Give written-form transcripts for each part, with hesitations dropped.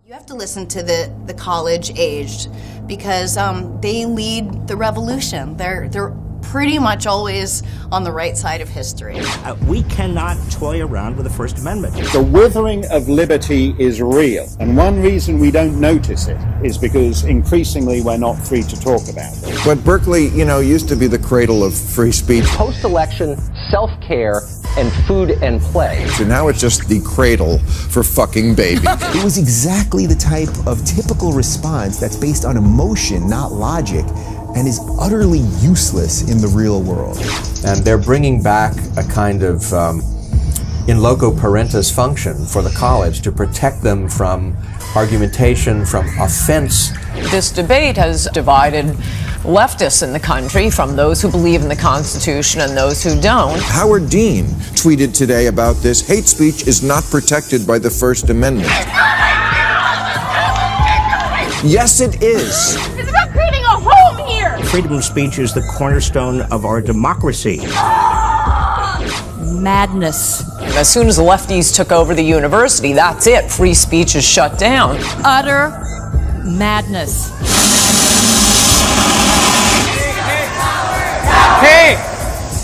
You have to listen to the college-aged because they lead the revolution. They're pretty much always on the right side of history. We cannot toy around with the First Amendment. The withering of liberty is real, and one reason we don't notice it is because increasingly we're not free to talk about it. But Berkeley, used to be the cradle of free speech. Post-election self-care and food and play. So now it's just the cradle for fucking babies. It was exactly the type of typical response that's based on emotion, not logic, and is utterly useless in the real world. And they're bringing back a kind of in loco parentis function for the college to protect them from argumentation, from offense. This debate has divided leftists in the country from those who believe in the Constitution and those who don't. Howard Dean tweeted today about this. Hate speech is not protected by the First Amendment. Yes, it is. It's about creating a home here. Freedom of speech is the cornerstone of our democracy. Madness. As soon as the lefties took over the university, that's it. Free speech is shut down. Utter madness. Hey,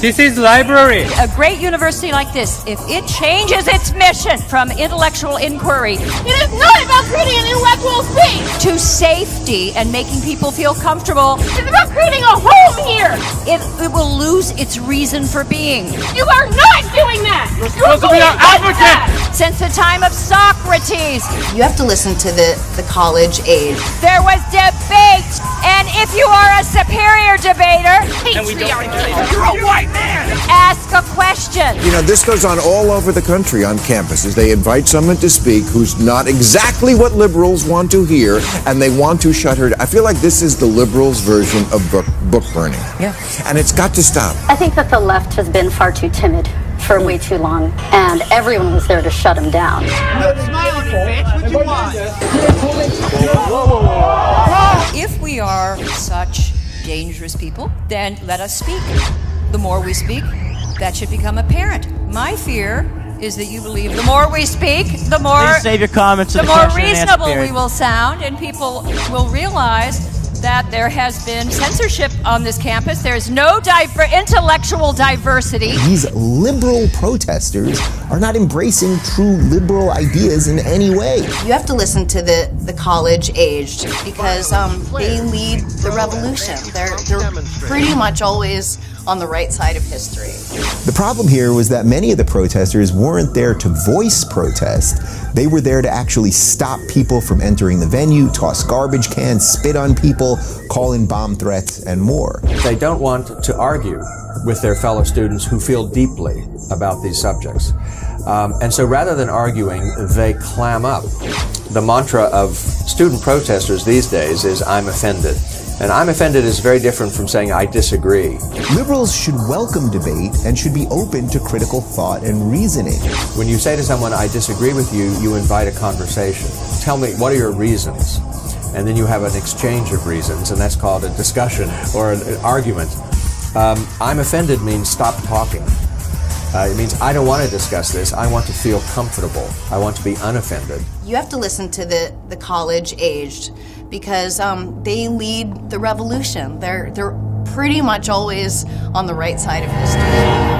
this is library. A great university like this, if it changes its mission from intellectual inquiry, it is not about creating an intellectual space, to safety and making people feel comfortable. It's about creating a home here. It will lose its reason for being. You are not doing that. You're supposed to be our advocate. Since the time of Socrates, You have to listen to the college-aged. there was debate, and if you are a superior debater, You're a white man. ask a question. This goes on all over the country on campuses. They invite someone to speak who's not exactly what liberals want to hear, and they want to shut her down. I feel like this is the liberals' version of book burning. Yeah. And it's got to stop. I think that the left has been far too timid for way too long, and everyone was there to shut him down. If we are such dangerous people, then let us speak. The more we speak, that should become apparent. My fear is that you believe the more we speak, the more Please save your comments. the more reasonable we will sound, and people will realize that there has been censorship on this campus. There's no intellectual diversity. These liberal protesters are not embracing true liberal ideas in any way. You have to listen to the college-aged because they lead the revolution. They're pretty much always on the right side of history. The problem here was that many of the protesters weren't there to voice protest. They were there to actually stop people from entering the venue, toss garbage cans, spit on people, call in bomb threats, and more. They don't want to argue with their fellow students who feel deeply about these subjects. And so rather than arguing, they clam up. The mantra of student protesters these days is, "I'm offended." And "I'm offended" is very different from saying "I disagree." Liberals should welcome debate and should be open to critical thought and reasoning. When you say to someone, "I disagree with you," you invite a conversation. Tell me, what are your reasons? And then you have an exchange of reasons, and that's called a discussion or an argument. "I'm offended" means stop talking. It means I don't want to discuss this. I want to feel comfortable. I want to be unoffended. You have to listen to the college-aged because they lead the revolution. They're pretty much always on the right side of history.